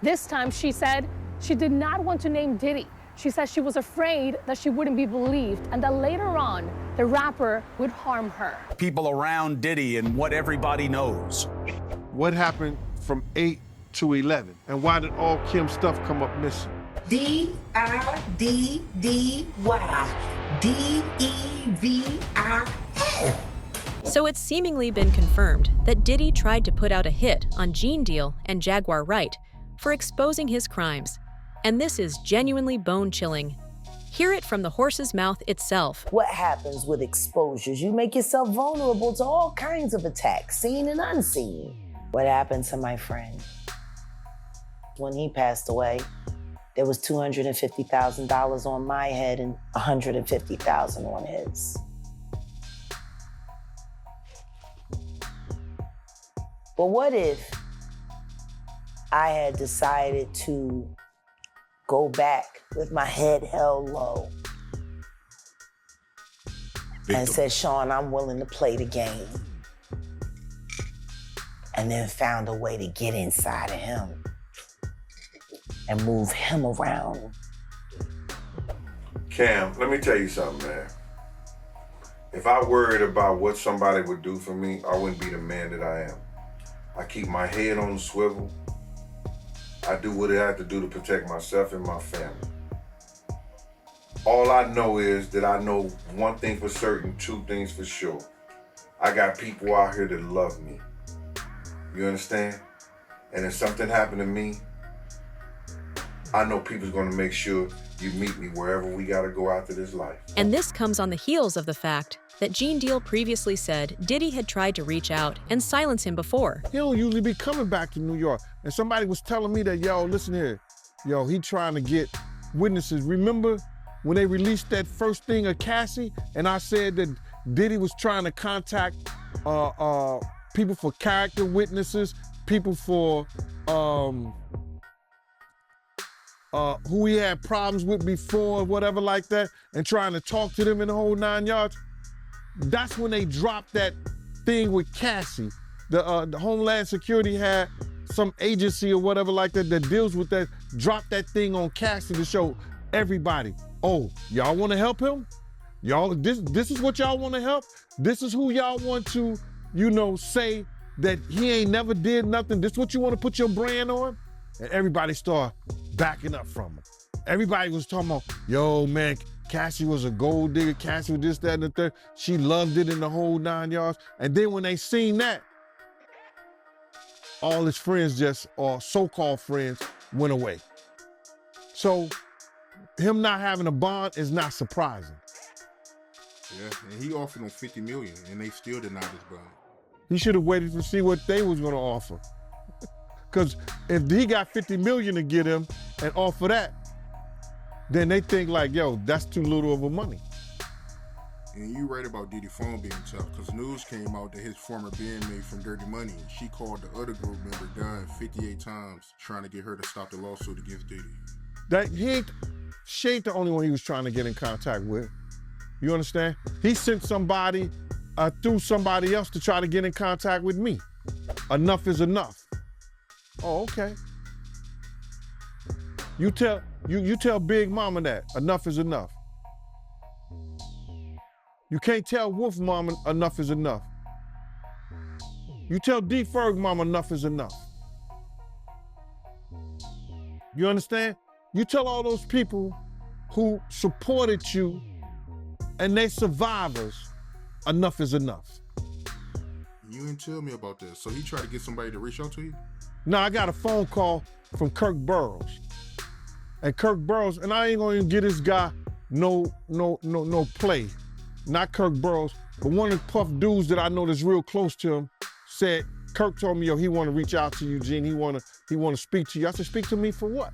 This time, she said she did not want to name Diddy. She said she was afraid that she wouldn't be believed and that later on, the rapper would harm her. People around Diddy and what everybody knows. What happened from 8 to 11? And why did all Kim's stuff come up missing? D-I-D-D-Y. D-E-V-I-L. So it's seemingly been confirmed that Diddy tried to put out a hit on Gene Deal and Jaguar Wright for exposing his crimes. And this is genuinely bone-chilling. Hear it from the horse's mouth itself. What happens with exposures? You make yourself vulnerable to all kinds of attacks, seen and unseen. What happened to my friend? When he passed away, there was $250,000 on my head and $150,000 on his. But what if I had decided to go back with my head held low and said, Sean, I'm willing to play the game, and then found a way to get inside of him and move him around? Cam, let me tell you something, man. If I worried about what somebody would do for me, I wouldn't be the man that I am. I keep my head on the swivel. I do what I have to do to protect myself and my family. All I know is that I know one thing for certain, two things for sure. I got people out here that love me. You understand? And if something happened to me, I know people's gonna make sure you meet me wherever we gotta go after this life. And this comes on the heels of the fact that Gene Deal previously said Diddy had tried to reach out and silence him before. He don't usually be coming back to New York. And somebody was telling me that, yo, listen here, yo, he trying to get witnesses. Remember when they released that first thing of Cassie, and I said that Diddy was trying to contact people for character witnesses, people for who he had problems with before, whatever like that, and trying to talk to them in the whole 9 yards. That's when they dropped that thing with Cassie. The Homeland Security had some agency or whatever like that that deals with that, dropped that thing on Cassie to show everybody, oh, y'all want to help him? Y'all, this is what y'all want to help? This is who y'all want to, you know, say that he ain't never did nothing. This is what you want to put your brand on? And everybody started backing up from him. Everybody was talking about, yo, man, Cassie was a gold digger, Cassie was this, that, and the third. She loved it in the whole 9 yards. And then when they seen that, all his friends or so-called friends, went away. So him not having a bond is not surprising. Yeah, and he offered them $50 million, and they still denied his bond. He should have waited to see what they was gonna offer. Because if he got $50 million to get him and offer that, then they think like, yo, that's too little of a money. And you right about Diddy phone being tough, because news came out that his former bandmate from Dirty Money, she called the other group member Dunn 58 times trying to get her to stop the lawsuit against Diddy. She ain't the only one he was trying to get in contact with. You understand? He sent somebody through somebody else to try to get in contact with me. Enough is enough. Oh, okay. You tell Big Mama that. Enough is enough. You can't tell Wolf Mama enough is enough. You tell D Ferg Mama enough is enough. You understand? You tell all those people who supported you and they survivors, enough is enough. You didn't tell me about that. So he tried to get somebody to reach out to you? No, I got a phone call from Kirk Burrows. And Kirk Burrows, and I ain't gonna even give this guy no play. Not Kirk Burrows, but one of the Puff dudes that I know that's real close to him said, Kirk told me, yo, he wanna reach out to you, Gene. He wanna speak to you. I said, speak to me for what?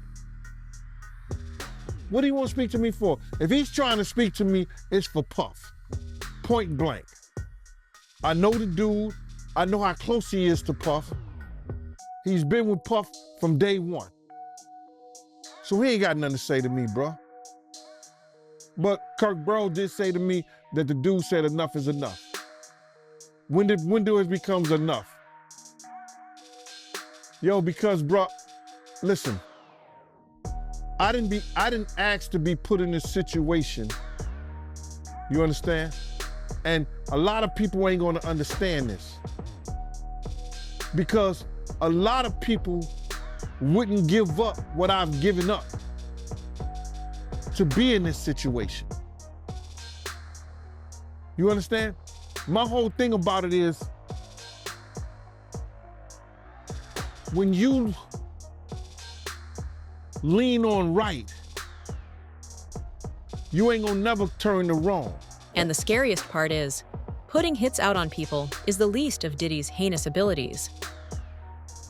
What do you want to speak to me for? If he's trying to speak to me, it's for Puff. Point blank. I know the dude. I know how close he is to Puff. He's been with Puff from day one. So he ain't got nothing to say to me, bro. But Kirk Burrows did say to me that the dude said enough is enough. When do it becomes enough? Yo, because, bro, Listen, I didn't ask to be put in this situation. You understand? And a lot of people ain't gonna understand this. Because a lot of people wouldn't give up what I've given up to be in this situation. You understand? My whole thing about it is, when you lean on right, you ain't gonna never turn to wrong. And the scariest part is, putting hits out on people is the least of Diddy's heinous abilities.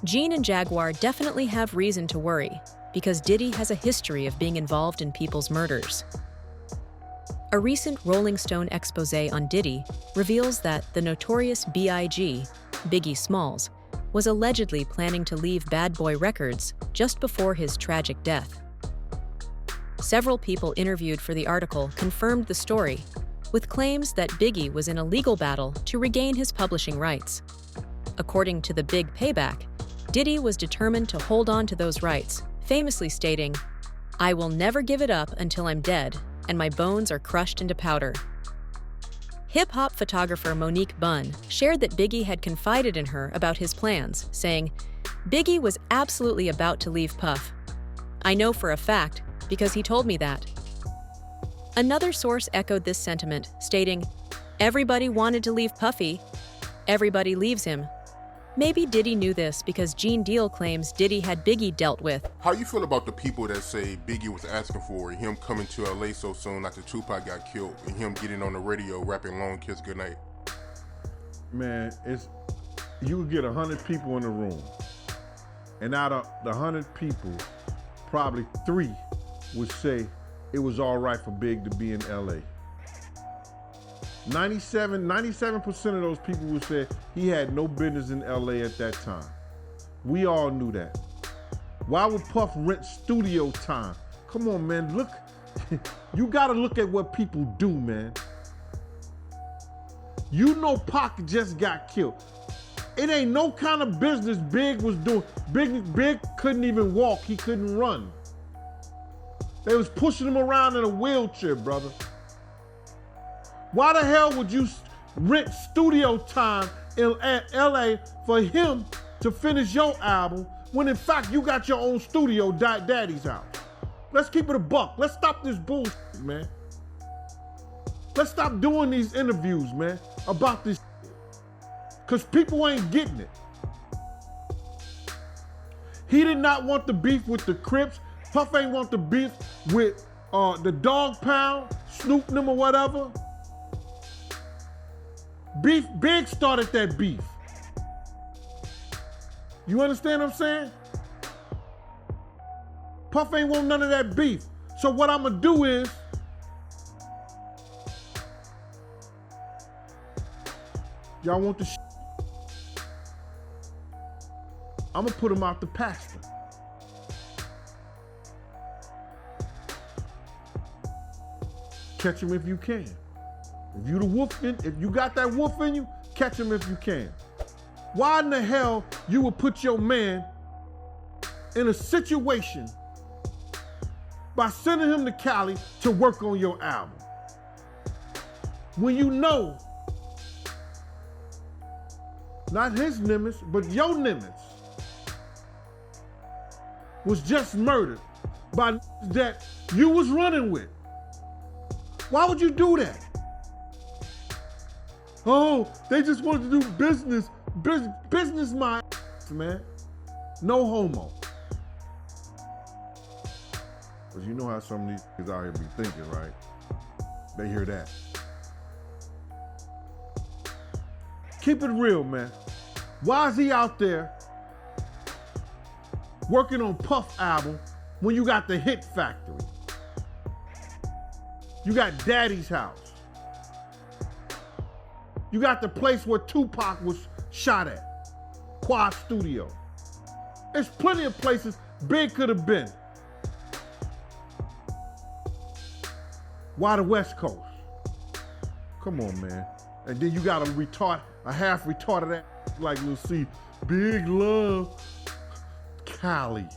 Gene and Jaguar definitely have reason to worry, because Diddy has a history of being involved in people's murders. A recent Rolling Stone expose on Diddy reveals that the notorious B.I.G., Biggie Smalls, was allegedly planning to leave Bad Boy Records just before his tragic death. Several people interviewed for the article confirmed the story, with claims that Biggie was in a legal battle to regain his publishing rights. According to The Big Payback, Diddy was determined to hold on to those rights, famously stating, "I will never give it up until I'm dead and my bones are crushed into powder." Hip-hop photographer Monique Bunn shared that Biggie had confided in her about his plans, saying, "Biggie was absolutely about to leave Puff. I know for a fact because he told me that." Another source echoed this sentiment, stating, "Everybody wanted to leave Puffy. Everybody leaves him." Maybe Diddy knew this because Gene Deal claims Diddy had Biggie dealt with. How you feel about the people that say Biggie was asking for him coming to LA so soon after Tupac got killed and him getting on the radio rapping Long Kiss Goodnight? Man, you would get 100 people in the room, and out of the 100 people, probably 3 would say it was all right for Big to be in LA. 97% of those people would say he had no business in LA at that time. We all knew that. Why would Puff rent studio time? Come on, man, look. You gotta look at what people do, man. You know Pac just got killed. It ain't no kind of business Big was doing. Big couldn't even walk, he couldn't run. They was pushing him around in a wheelchair, brother. Why the hell would you rent studio time in LA for him to finish your album when in fact you got your own studio, Daddy's house? Let's keep it a buck. Let's stop this bullshit, man. Let's stop doing these interviews, man, about this shit. Cause people ain't getting it. He did not want the beef with the Crips. Puff ain't want the beef with the Dog Pound, Snoop them or whatever. Big started that beef. You understand what I'm saying? Puff ain't want none of that beef. So what I'm gonna do is, y'all want the shit? I'm gonna put him out the pasture. Catch him if you can. If you the wolf if you got that wolf in you, catch him if you can. Why in the hell you would put your man in a situation by sending him to Cali to work on your album? When you know, not his Nimitz, but your Nimitz was just murdered by that you was running with. Why would you do that? Oh, they just wanted to do business. Business my man. No homo. Because you know how some of these kids out here be thinking, right? They hear that. Keep it real, man. Why is he out there working on Puff album when you got the Hit Factory? You got Daddy's house. You got the place where Tupac was shot at, Quad Studio. There's plenty of places Big could have been. Why the West Coast? Come on, man. And then you got a half retarded ass like Lil C. Big love, Cali.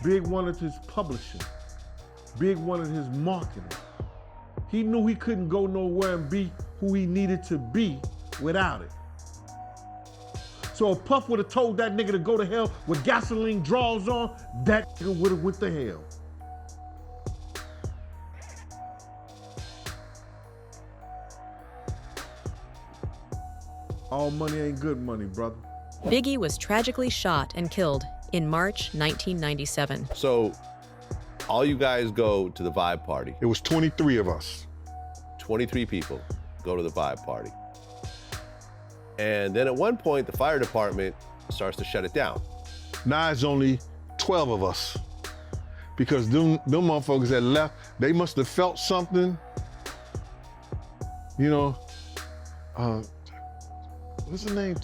Big wanted his publishing. Big wanted his marketing. He knew he couldn't go nowhere and be who he needed to be without it. So if Puff would have told that nigga to go to hell with gasoline draws on, that nigga would have went to hell. All money ain't good money, brother. Biggie was tragically shot and killed in March 1997. So all you guys go to the vibe party. It was 23 of us. 23 people go to the vibe party. And then at one point, the fire department starts to shut it down. Now it's only 12 of us. Because them motherfuckers that left, they must have felt something. You know, what's his name?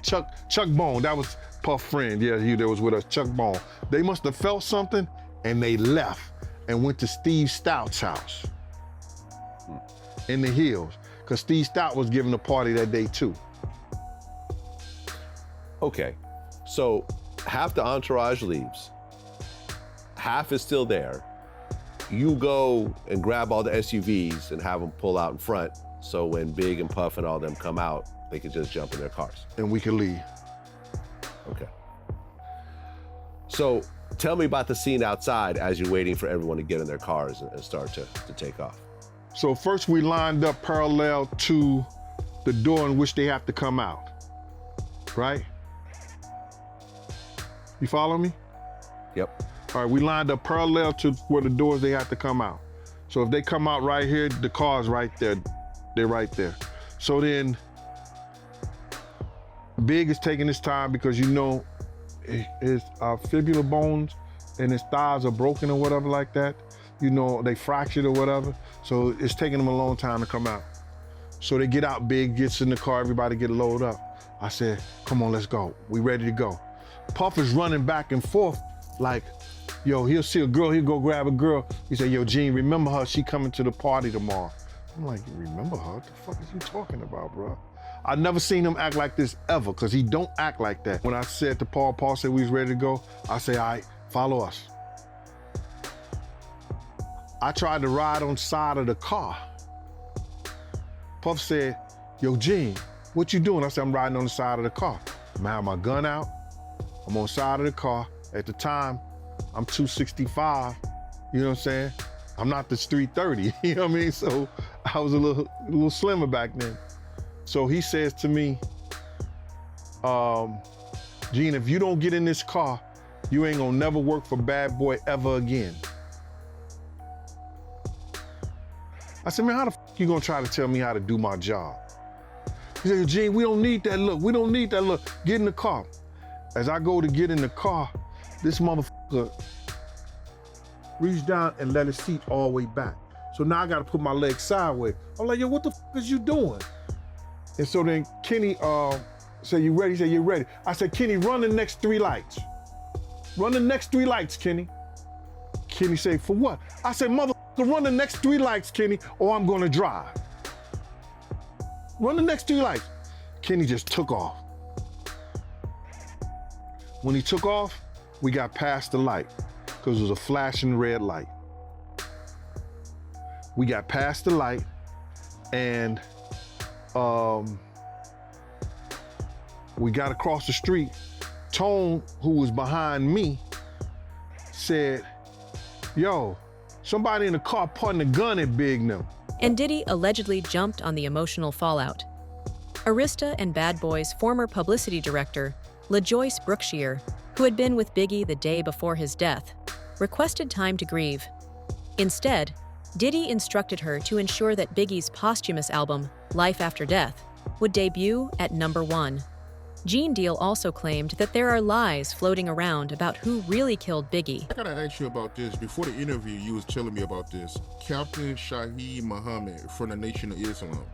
Chuck Bone, that was Puff's friend. Yeah, he that was with us, Chuck Bone. They must have felt something and they left and went to Steve Stout's house in the hills. Because Steve Stout was giving a party that day too. Okay, so half the entourage leaves, half is still there. You go and grab all the SUVs and have them pull out in front, so when Big and Puff and all them come out, they can just jump in their cars. And we can leave. Okay. So tell me about the scene outside as you're waiting for everyone to get in their cars and start to take off. So first we lined up parallel to the door in which they have to come out, right? You follow me? Yep. All right, we lined up parallel to where the doors they have to come out. So if they come out right here, the car's right there. They're right there. So then Big is taking his time because you know his fibular bones and his thighs are broken or whatever like that. You know, they fractured or whatever. So it's taking them a long time to come out. So they get out, Big gets in the car, everybody get loaded up. I said, come on, let's go. We ready to go. Puff is running back and forth like, yo, he'll see a girl, he'll go grab a girl. He said, yo, Gene, remember her, she coming to the party tomorrow. I'm like, remember her? What the fuck is you talking about, bro? I never seen him act like this ever, because he don't act like that. When I said to Paul said we was ready to go, I say, all right, follow us. I tried to ride on the side of the car. Puff said, yo, Gene, what you doing? I said, I'm riding on the side of the car. I'm gonna have my gun out. I'm on the side of the car. At the time, I'm 265, you know what I'm saying? I'm not the 330, you know what I mean? So I was a little slimmer back then. So he says to me, Gene, if you don't get in this car, you ain't gonna never work for Bad Boy ever again. I said, man, how the fuck you gonna try to tell me how to do my job? He said, Gene, we don't need that look. We don't need that look. Get in the car. As I go to get in the car, this motherfucker reached down and let his seat all the way back. So now I gotta put my legs sideways. I'm like, yo, what the fuck is you doing? And so then Kenny said, you ready? He said, you ready? I said, Kenny, run the next 3 lights. Run the next 3 lights, Kenny. Kenny said, for what? I said, motherfucker, run the next 3 lights, Kenny, or I'm gonna drive. Run the next 3 lights. Kenny just took off. When he took off, we got past the light because it was a flashing red light. We got past the light and we got across the street. Tone, who was behind me, said, yo, somebody in the car pointing a gun at Big now. And Diddy allegedly jumped on the emotional fallout. Arista and Bad Boy's former publicity director, LaJoyce Brookshire, who had been with Biggie the day before his death, requested time to grieve. Instead, Diddy instructed her to ensure that Biggie's posthumous album, Life After Death, would debut at #1. Gene Deal also claimed that there are lies floating around about who really killed Biggie. I gotta ask you about this. Before the interview, you was telling me about this. Captain Shaheed Muhammad from the Nation of Islam.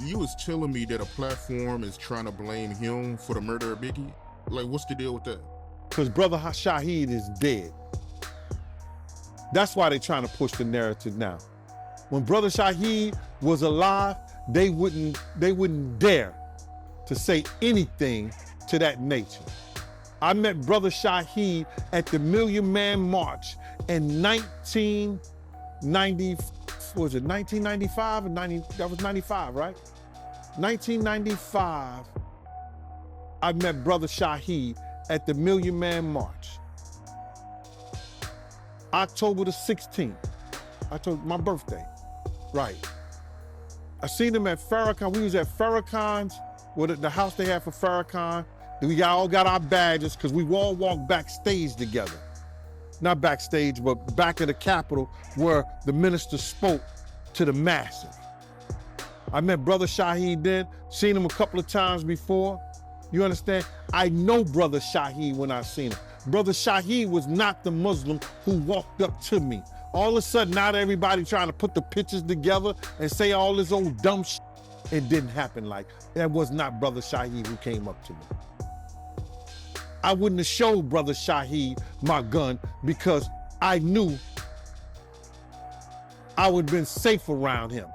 You was telling me that a platform is trying to blame him for the murder of Biggie. Like, what's the deal with that? Because Brother Shaheed is dead. That's why they're trying to push the narrative now. When Brother Shaheed was alive, they wouldn't dare to say anything to that nature. I met Brother Shaheed at the Million Man March in 1990, was it 1995 or 90, that was 95, right? 1995, I met Brother Shaheed at the Million Man March. October the 16th, my birthday, right. I seen him at Farrakhan. We was at Farrakhan's, the house they had for Farrakhan. We all got our badges because we all walked backstage together. Not backstage, but back at the Capitol where the minister spoke to the masses. I met Brother Shaheed then, seen him a couple of times before. You understand? I know Brother Shaheed when I seen him. Brother Shaheed was not the Muslim who walked up to me. All of a sudden, not everybody trying to put the pictures together and say all this old dumb shit. It didn't happen like that. Was not Brother Shaheed who came up to me. I wouldn't have showed Brother Shaheed my gun because I knew I would have been safe around him.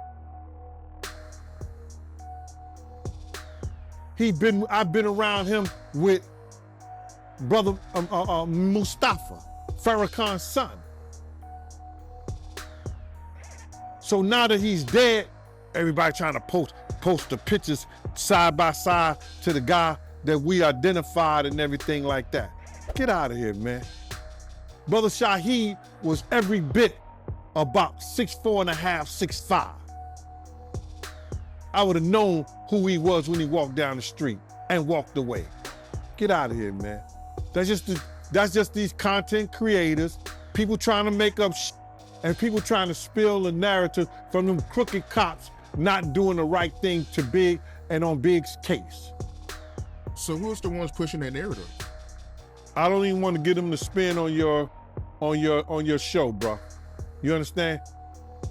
I've been around him with Brother Mustafa, Farrakhan's son. So now that he's dead, everybody trying to post the pictures side by side to the guy that we identified and everything like that. Get out of here, man. Brother Shaheed was every bit about 6'4.5", 6'5". I would have known who he was when he walked down the street and walked away. Get out of here, man. That's just these content creators, people trying to make up shit, and people trying to spill the narrative from them crooked cops not doing the right thing to Big and on Big's case. So who's the ones pushing that narrative? I don't even want to get them to spin on your show, bro. You understand?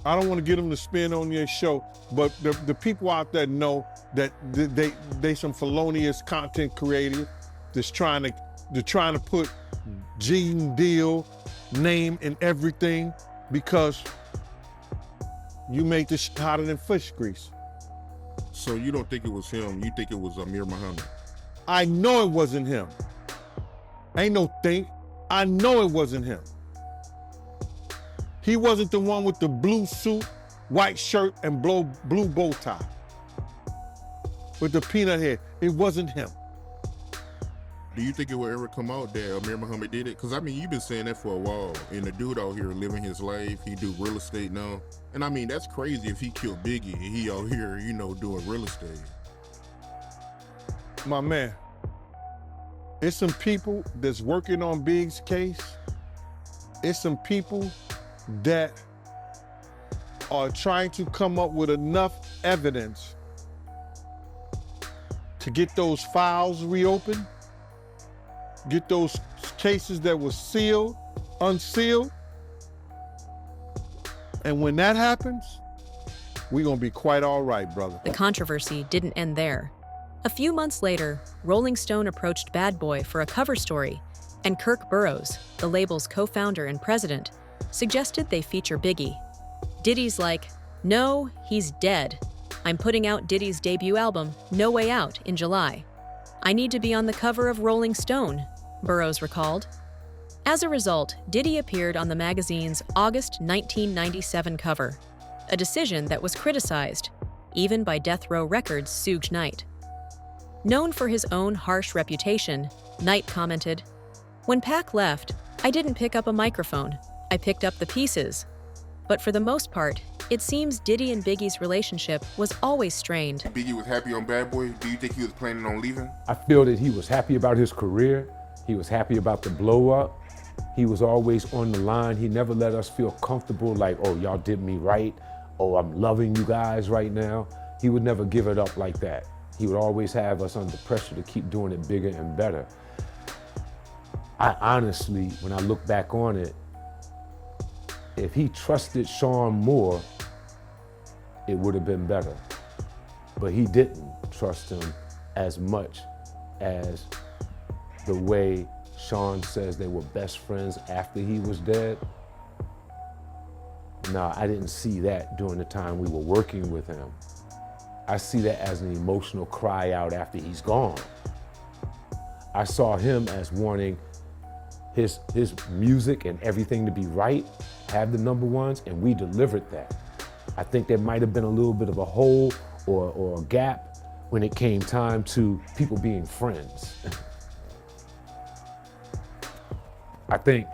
I don't want to get them to spin on your show, but the people out there know that they some felonious content creators that's trying to put Gene Deal name in everything because you make this shit hotter than fish grease. So you don't think it was him? You think it was Amir Muhammad? I know it wasn't him. Ain't no think. I know it wasn't him. He wasn't the one with the blue suit, white shirt, and blue bow tie with the peanut head. It wasn't him. Do you think it will ever come out that Amir Muhammad did it? Because, I mean, you've been saying that for a while. And the dude out here living his life, he do real estate now. And, I mean, that's crazy if he killed Biggie and he out here, you know, doing real estate. My man, it's some people that's working on Big's case. It's some people that are trying to come up with enough evidence to get those files reopened, get those cases that were sealed, unsealed. And when that happens, we're gonna be quite all right, brother. The controversy didn't end there. A few months later, Rolling Stone approached Bad Boy for a cover story, and Kirk Burroughs, the label's co-founder and president, suggested they feature Biggie. Diddy's like, "No, he's dead. I'm putting out Diddy's debut album, No Way Out, in July. I need to be on the cover of Rolling Stone," Burroughs recalled. As a result, Diddy appeared on the magazine's August 1997 cover, a decision that was criticized, even by Death Row Records' Suge Knight. Known for his own harsh reputation, Knight commented, "When Pac left, I didn't pick up a microphone. I picked up the pieces. But for the most part, it seems Diddy and Biggie's relationship was always strained." Biggie was happy on Bad Boy. Do you think he was planning on leaving? I feel that he was happy about his career. He was happy about the blow up. He was always on the line. He never let us feel comfortable like, "Oh, y'all did me right. Oh, I'm loving you guys right now." He would never give it up like that. He would always have us under pressure to keep doing it bigger and better. I honestly, when I look back on it, if he trusted Sean more, it would have been better. But he didn't trust him as much as the way Sean says they were best friends after he was dead. No, I didn't see that during the time we were working with him. I see that as an emotional cry out after he's gone. I saw him as wanting his music and everything to be right, have the number ones, and we delivered that. I think there might have been a little bit of a hole or a gap when it came time to people being friends. I think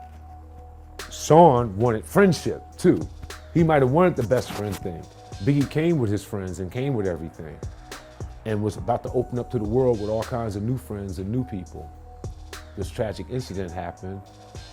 Sean wanted friendship too. He might have wanted the best friend thing. Biggie came with his friends and came with everything and was about to open up to the world with all kinds of new friends and new people. This tragic incident happened,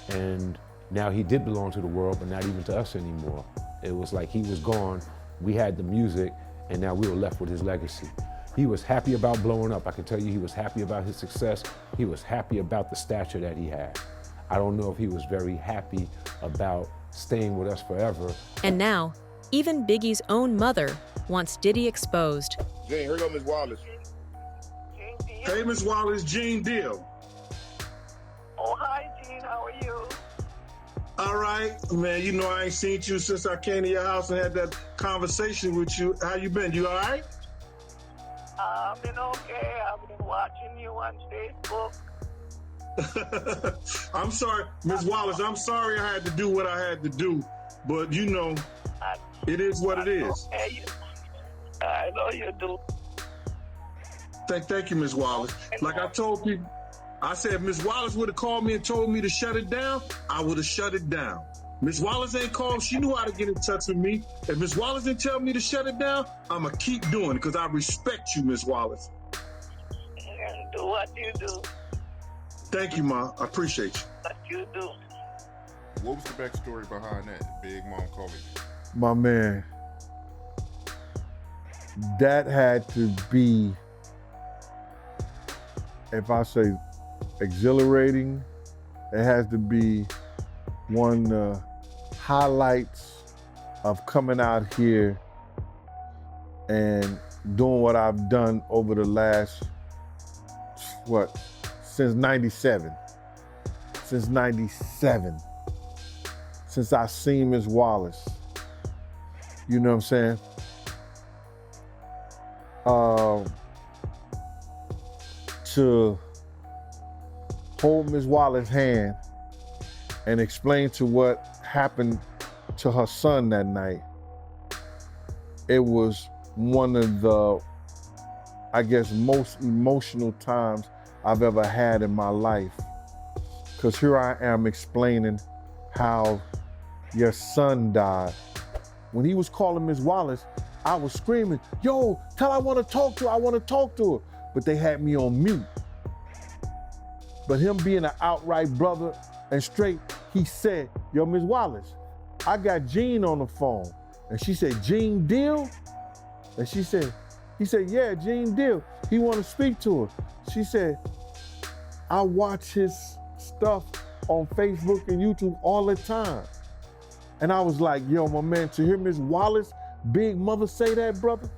and now he did belong to the world, but not even to us anymore. It was like he was gone, we had the music, and now we were left with his legacy. He was happy about blowing up. I can tell you he was happy about his success. He was happy about the stature that he had. I don't know if he was very happy about staying with us forever. And now, even Biggie's own mother wants Diddy exposed. Jane, here go Miss Wallace. Hey, Miss Wallace, Gene Deal. Oh, hi, Gene. How are you? All right, man. You know I ain't seen you since I came to your house and had that conversation with you. How you been? You all right? I've been okay. I've been watching you on Facebook. I'm sorry, Miss Wallace. I'm sorry I had to do what I had to do, but you know, it is what it is. Okay. I know you do. Thank you, Miss Wallace. Like I told people, I said if Miss Wallace would have called me and told me to shut it down, I would have shut it down. Miss Wallace ain't called. She knew how to get in touch with me. If Miss Wallace didn't tell me to shut it down, I'm going to keep doing it because I respect you, Miss Wallace. Do what you do. Thank you, Ma. I appreciate you. What you do. What was the backstory behind that, Big Mom calling you? My man, that had to be, if I say exhilarating, it has to be one of the highlights of coming out here and doing what I've done over the last, since 97. Since 97. Since I seen Miss Wallace. You know what I'm saying? To hold Miss Wallace's hand and explain to what happened to her son that night, it was one of the, I guess, most emotional times I've ever had in my life. Because here I am explaining how your son died. When he was calling Miss Wallace, I was screaming, yo, tell her I want to talk to her, I want to talk to her. But they had me on mute. But him being an outright brother and straight, he said, yo, Miss Wallace, I got Gene on the phone. And she said, Gene Deal? And he said, yeah, Gene Deal. He want to speak to her. She said, I watch his stuff on Facebook and YouTube all the time. And I was like, yo, my man, to hear Miss Wallace, Big Mother say that, brother,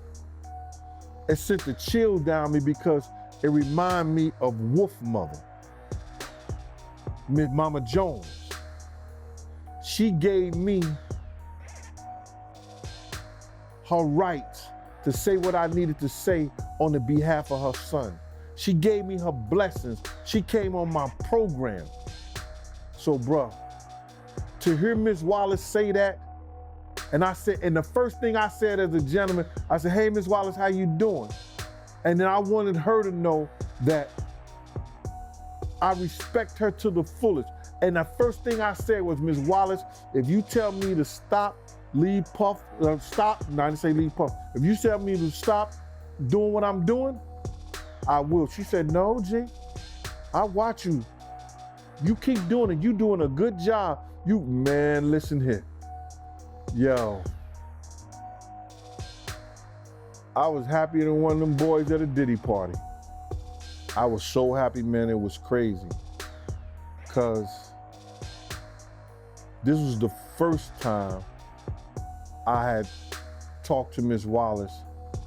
it sent a chill down me because it reminded me of Wolf Mother, Miss Mama Jones. She gave me her rights to say what I needed to say on the behalf of her son. She gave me her blessings. She came on my program. So, bruh, to hear Miss Wallace say that, and I said, and the first thing I said as a gentleman, I said, hey, Miss Wallace, how you doing? And then I wanted her to know that I respect her to the fullest. And the first thing I said was, Miss Wallace, if you tell me to stop, leave Puff, stop, no, I didn't say leave Puff. If you tell me to stop doing what I'm doing, I will. She said, no, G, I watch you. You keep doing it. You doing a good job. You, man, listen here. Yo, I was happier than one of them boys at a Diddy party. I was so happy, man, it was crazy. Cause this was the first time I had talked to Miss Wallace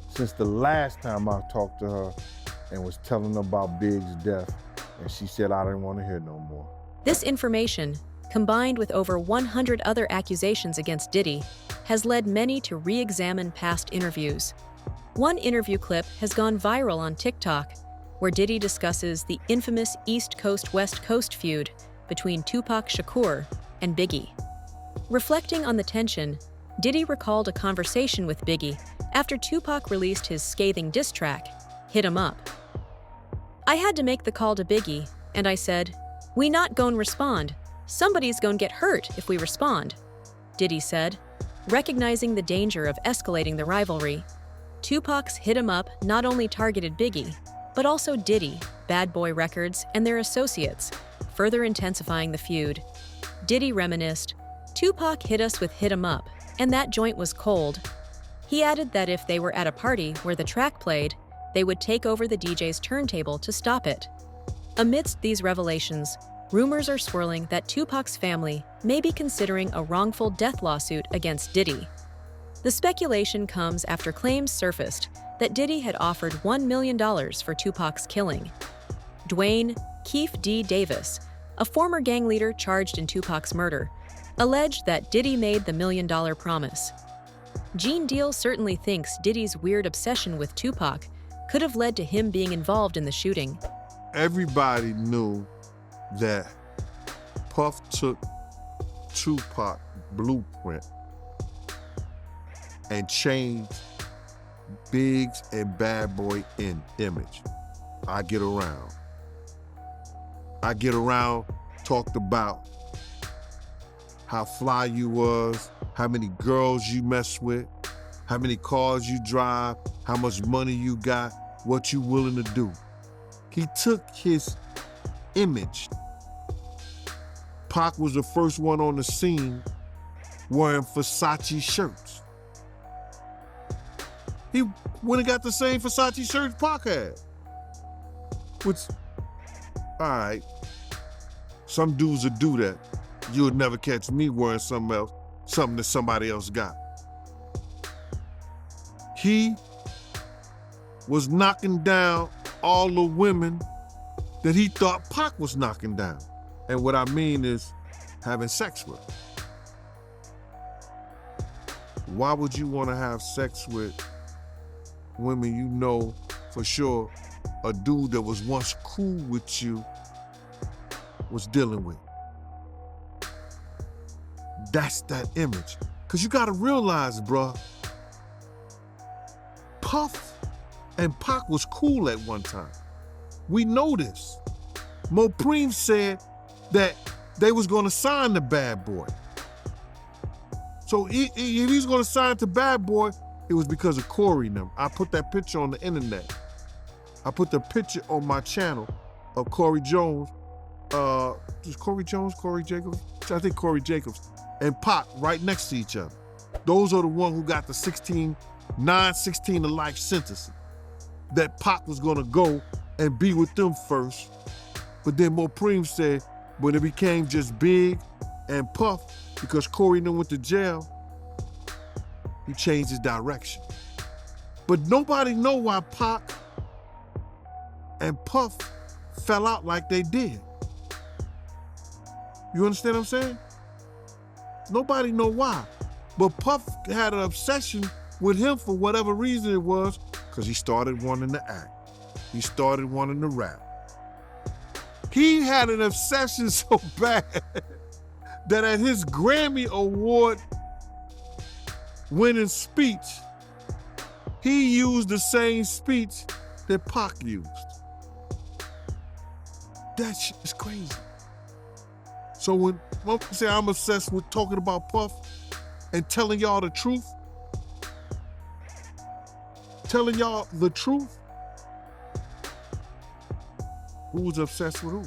since the last time I talked to her and was telling her about Big's death. And she said, I didn't want to hear no more. This information, combined with over 100 other accusations against Diddy, has led many to re-examine past interviews. One interview clip has gone viral on TikTok. where Diddy discusses the infamous East Coast-West Coast feud between Tupac Shakur and Biggie. Reflecting on the tension, Diddy recalled a conversation with Biggie after Tupac released his scathing diss track, Hit 'Em Up. "I had to make the call to Biggie, and I said, we not gon' respond. Somebody's gon' get hurt if we respond," Diddy said, recognizing the danger of escalating the rivalry. Tupac's Hit 'Em Up not only targeted Biggie, but also Diddy, Bad Boy Records, and their associates, further intensifying the feud. Diddy reminisced, "Tupac hit us with Hit 'Em Up, and that joint was cold." He added that if they were at a party where the track played, they would take over the DJ's turntable to stop it. Amidst these revelations, rumors are swirling that Tupac's family may be considering a wrongful death lawsuit against Diddy. The speculation comes after claims surfaced that Diddy had offered $1 million for Tupac's killing. Dwayne Keefe D. Davis, a former gang leader charged in Tupac's murder, alleged that Diddy made the $1 million promise. Gene Deal certainly thinks Diddy's weird obsession with Tupac could have led to him being involved in the shooting. Everybody knew that Puff took Tupac blueprint and changed Biggs and Bad Boy in image. I Get Around talked about how fly you was, how many girls you mess with, how many cars you drive, how much money you got, what you willing to do. He took his image. Pac was the first one on the scene wearing Versace shirts. He went and got the same Versace shirts Pac had. Which, all right, some dudes would do that. You would never catch me wearing something else, something that somebody else got. He was knocking down all the women that he thought Pac was knocking down. And what I mean is having sex with. Why would you want to have sex with women you know for sure a dude that was once cool with you was dealing with? That's that image. Because you got to realize, bruh, Puff and Pac was cool at one time. We know this. Mopreem said that they was going to sign the Bad Boy. So if he was going to sign to Bad Boy, it was because of Corey and them. I put that picture on the internet. I put the picture on my channel of Corey Jones. Is Corey Jones, Corey Jacobs? I think Corey Jacobs and Pac right next to each other. Those are the ones who got the 9/16 to life sentences. That Pac was gonna go and be with them first. But then Mopreem said when it became just Big and Puff, because Corey and them went to jail, he changed his direction. But nobody know why Pac and Puff fell out like they did. You understand what I'm saying? Nobody know why. But Puff had an obsession with him for whatever reason it was, because he started wanting to act. He started wanting to rap. He had an obsession so bad that at his Grammy Award winning speech, he used the same speech that Pac used. That shit is crazy. So when I say I'm obsessed with talking about Puff and telling y'all the truth, who's obsessed with who?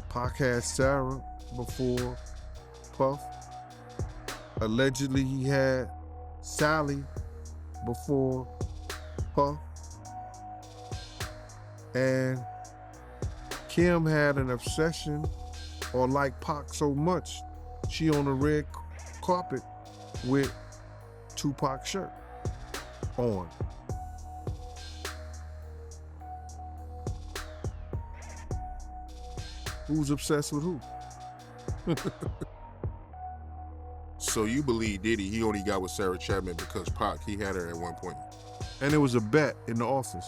Pac had Sarah before Puff. Allegedly he had Sally before Puff. And Kim had an obsession or liked Pac so much, she on the red carpet with Tupac's shirt on. Who's obsessed with who? So you believe Diddy, he only got with Sarah Chapman because Pac, he had her at one point? And it was a bet in the office.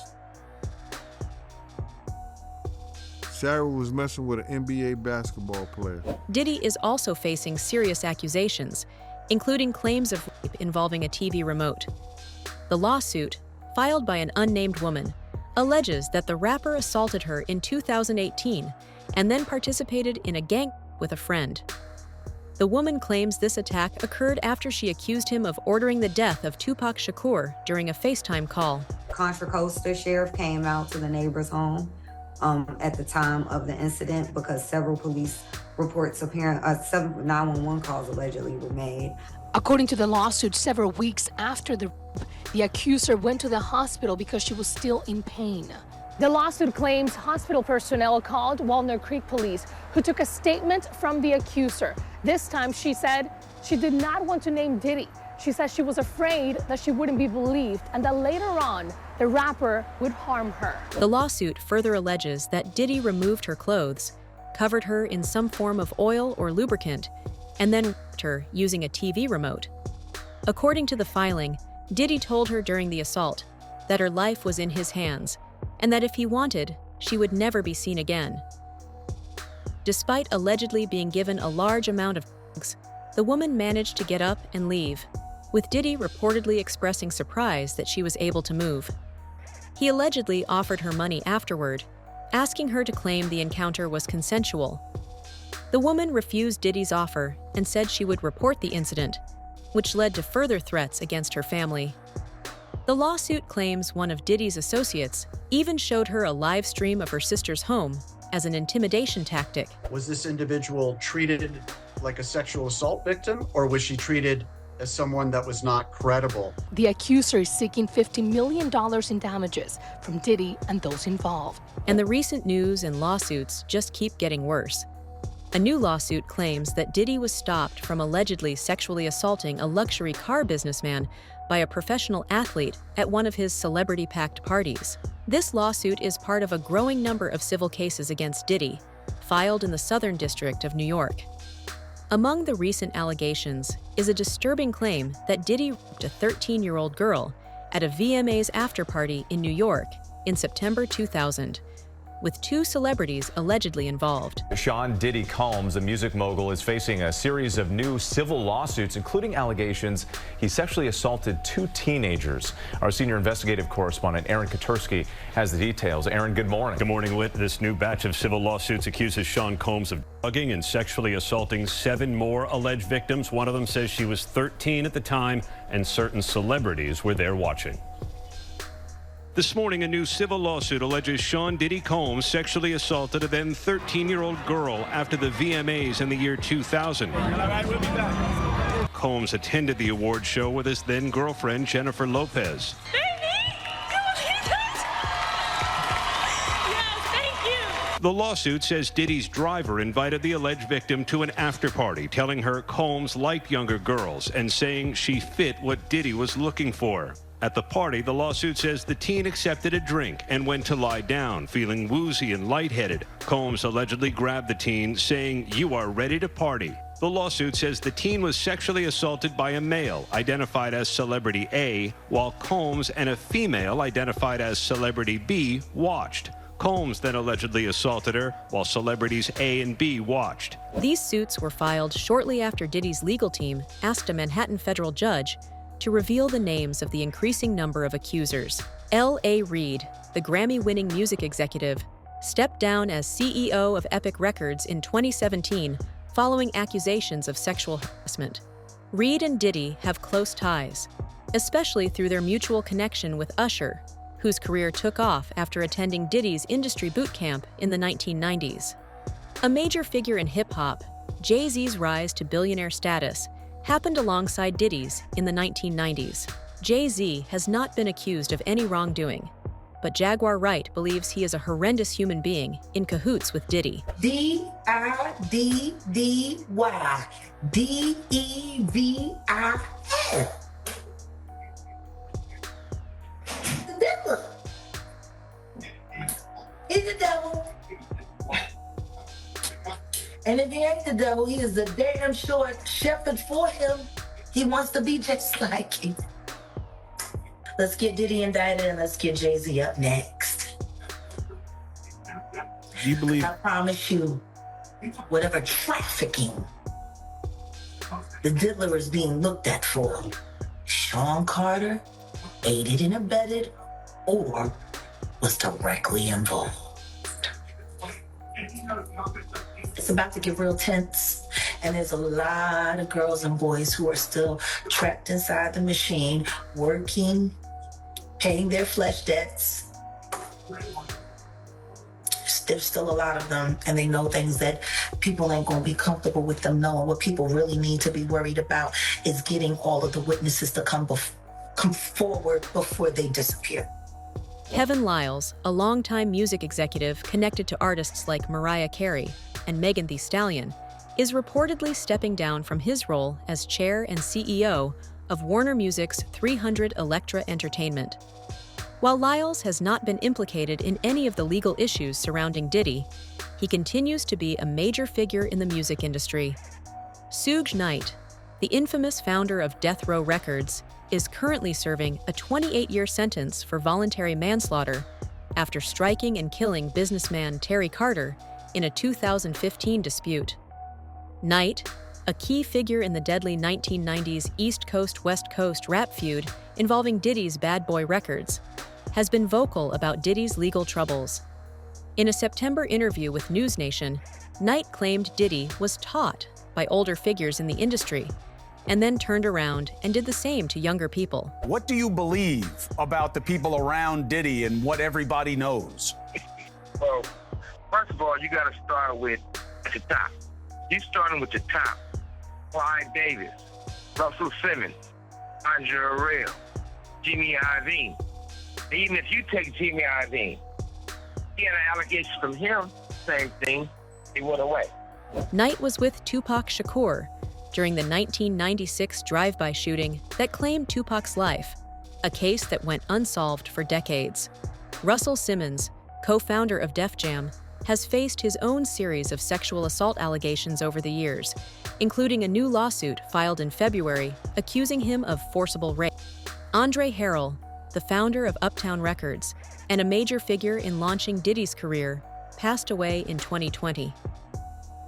Sarah was messing with an NBA basketball player. Diddy is also facing serious accusations, including claims of rape involving a TV remote. The lawsuit, filed by an unnamed woman, alleges that the rapper assaulted her in 2018 and then participated in a gang with a friend. The woman claims this attack occurred after she accused him of ordering the death of Tupac Shakur during a FaceTime call. Contra Costa sheriff came out to the neighbor's home at the time of the incident because several police reports several 911 calls allegedly were made. According to the lawsuit, several weeks after the accuser went to the hospital because she was still in pain. The lawsuit claims hospital personnel called Walnut Creek police, who took a statement from the accuser. This time, she said she did not want to name Diddy. She says she was afraid that she wouldn't be believed and that later on, the rapper would harm her. The lawsuit further alleges that Diddy removed her clothes, covered her in some form of oil or lubricant, and then raped her using a TV remote. According to the filing, Diddy told her during the assault that her life was in his hands and that if he wanted, she would never be seen again. Despite allegedly being given a large amount of drugs, the woman managed to get up and leave, with Diddy reportedly expressing surprise that she was able to move. He allegedly offered her money afterward, asking her to claim the encounter was consensual. The woman refused Diddy's offer and said she would report the incident, which led to further threats against her family. The lawsuit claims one of Diddy's associates even showed her a live stream of her sister's home as an intimidation tactic. Was this individual treated like a sexual assault victim, or was she treated as someone that was not credible? The accuser is seeking $50 million in damages from Diddy and those involved. And the recent news and lawsuits just keep getting worse. A new lawsuit claims that Diddy was stopped from allegedly sexually assaulting a luxury car businessman by a professional athlete at one of his celebrity-packed parties. This lawsuit is part of a growing number of civil cases against Diddy, filed in the Southern District of New York. Among the recent allegations is a disturbing claim that Diddy raped a 13-year-old girl at a VMAs after-party in New York in September 2000, with 2 celebrities allegedly involved. Sean Diddy Combs, a music mogul, is facing a series of new civil lawsuits, including allegations he sexually assaulted 2 teenagers. Our senior investigative correspondent, Aaron Katursky, has the details. Aaron, good morning. Good morning, Whit. This new batch of civil lawsuits accuses Sean Combs of drugging and sexually assaulting 7 more alleged victims. One of them says she was 13 at the time, and certain celebrities were there watching. This morning, a new civil lawsuit alleges Sean Diddy Combs sexually assaulted a then 13-year-old girl after the VMAs in the year 2000. Combs attended the award show with his then-girlfriend, Jennifer Lopez. The lawsuit says Diddy's driver invited the alleged victim to an after-party, telling her Combs liked younger girls and saying she fit what Diddy was looking for. At the party, the lawsuit says the teen accepted a drink and went to lie down, feeling woozy and lightheaded. Combs allegedly grabbed the teen, saying, "You are ready to party." The lawsuit says the teen was sexually assaulted by a male, identified as Celebrity A, while Combs and a female, identified as Celebrity B, watched. Combs then allegedly assaulted her, while celebrities A and B watched. These suits were filed shortly after Diddy's legal team asked a Manhattan federal judge to reveal the names of the increasing number of accusers. L.A. Reid, the Grammy-winning music executive, stepped down as CEO of Epic Records in 2017 following accusations of sexual harassment. Reid and Diddy have close ties, especially through their mutual connection with Usher, whose career took off after attending Diddy's industry boot camp in the 1990s. A major figure in hip-hop, Jay-Z's rise to billionaire status happened alongside Diddy's in the 1990s. Jay-Z has not been accused of any wrongdoing, but Jaguar Wright believes he is a horrendous human being in cahoots with Diddy. D-I-D-D-Y. D-E-V-I-L. The devil. He's the devil. And if he ain't the devil, he is the damn short shepherd for him. He wants to be just like him. Let's get Diddy indicted and let's get Jay-Z up next. Do you believe? I promise you, whatever trafficking the diddler is being looked at for, Sean Carter aided and abetted or was directly involved. It's about to get real tense, and there's a lot of girls and boys who are still trapped inside the machine, working, paying their flesh debts. There's still a lot of them, and they know things that people ain't gonna be comfortable with them knowing. What people really need to be worried about is getting all of the witnesses to come forward before they disappear. Kevin Liles, a longtime music executive connected to artists like Mariah Carey and Megan Thee Stallion, is reportedly stepping down from his role as chair and CEO of Warner Music's 300 Elektra Entertainment. While Liles has not been implicated in any of the legal issues surrounding Diddy, he continues to be a major figure in the music industry. Suge Knight, the infamous founder of Death Row Records, is currently serving a 28-year sentence for voluntary manslaughter after striking and killing businessman Terry Carter in a 2015 dispute. Knight, a key figure in the deadly 1990s East Coast-West Coast rap feud involving Diddy's Bad Boy Records, has been vocal about Diddy's legal troubles. In a September interview with News Nation, Knight claimed Diddy was taught by older figures in the industry and then turned around and did the same to younger people. What do you believe about the people around Diddy and what everybody knows? Well, first of all, you got to start with the top. You starting with the top. Clyde Davis, Russell Simmons, Andre Arell, Jimmy Iovine. Even if you take Jimmy Iovine, he had an allegation from him, same thing, he went away. Knight was with Tupac Shakur during the 1996 drive-by shooting that claimed Tupac's life, a case that went unsolved for decades. Russell Simmons, co-founder of Def Jam, has faced his own series of sexual assault allegations over the years, including a new lawsuit filed in February accusing him of forcible rape. Andre Harrell, the founder of Uptown Records and a major figure in launching Diddy's career, passed away in 2020.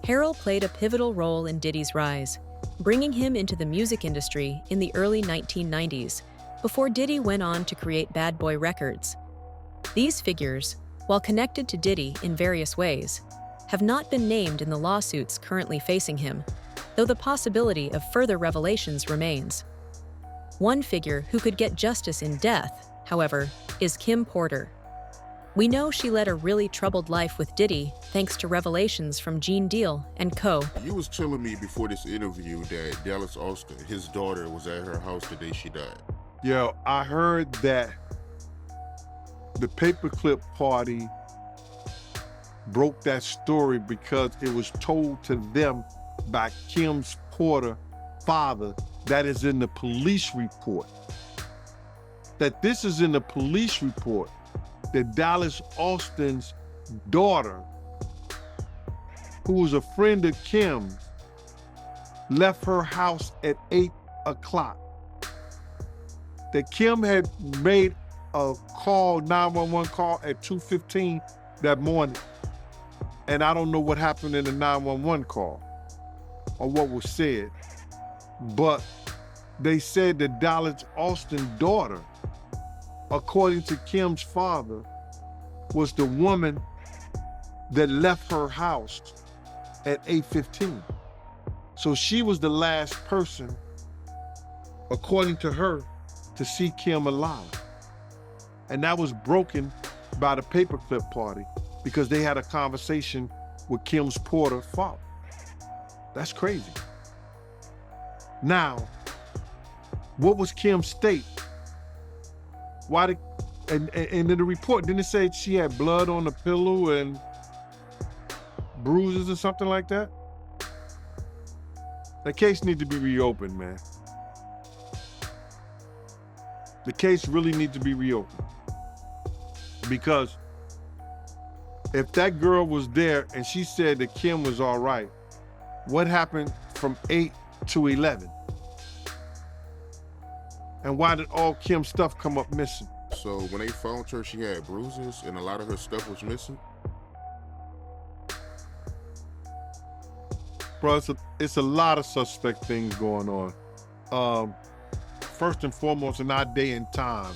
Harrell played a pivotal role in Diddy's rise, bringing him into the music industry in the early 1990s, before Diddy went on to create Bad Boy Records. These figures, while connected to Diddy in various ways, have not been named in the lawsuits currently facing him, though the possibility of further revelations remains. One figure who could get justice in death, however, is Kim Porter. We know she led a really troubled life with Diddy thanks to revelations from Gene Deal and co. You was telling me before this interview that Dallas Austin, his daughter, was at her house the day she died. Yo, I heard that the paperclip party broke that story because it was told to them by Kim's Porter father. That is in the police report. That this is in the police report. That Dallas Austin's daughter, who was a friend of Kim's, left her house at 8 o'clock. That Kim had made a call, 911 call at 2:15 that morning. And I don't know what happened in the 911 call or what was said. But they said that Dallas Austin's daughter, according to Kim's father, was the woman that left her house at 8:15. So she was the last person, according to her, to see Kim alive. And that was broken by the paperclip party because they had a conversation with Kim's Porter father. That's crazy. Now, what was Kim's state? Why did, and in the report, didn't it say she had blood on the pillow and bruises or something like that? The case needs to be reopened, man. The case really needs to be reopened. Because if that girl was there and she said that Kim was all right, what happened from 8 to 11? And why did all Kim's stuff come up missing? So when they found her, she had bruises and a lot of her stuff was missing? Bro, it's a lot of suspect things going on. First and foremost, in our day and time,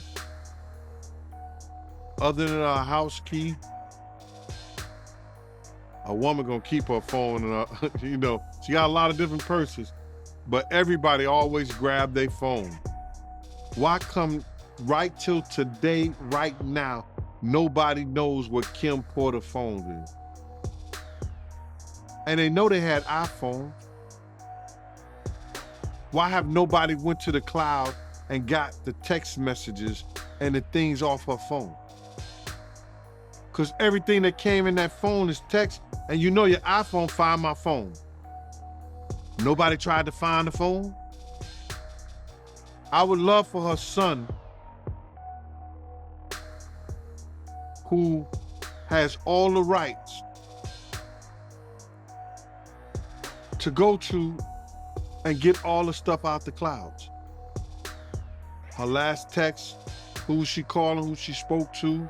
other than our house key, a woman gonna keep her phone and you know, she got a lot of different purses, but everybody always grab their phone. Why come right till today, right now, nobody knows what Kim Porter's phone is? And they know they had iPhone. Why have nobody went to the cloud and got the text messages and the things off her phone? Because everything that came in that phone is text, and you know your iPhone find my phone. Nobody tried to find the phone? I would love for her son, who has all the rights, to go to and get all the stuff out the clouds. Her last text, who was she calling, who she spoke to,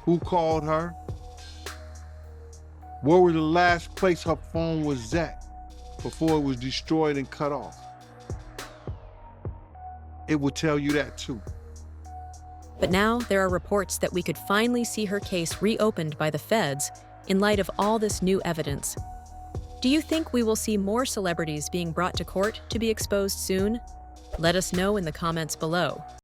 who called her, where was the last place her phone was at before it was destroyed and cut off. It will tell you that too. But now there are reports that we could finally see her case reopened by the feds in light of all this new evidence. Do you think we will see more celebrities being brought to court to be exposed soon? Let us know in the comments below.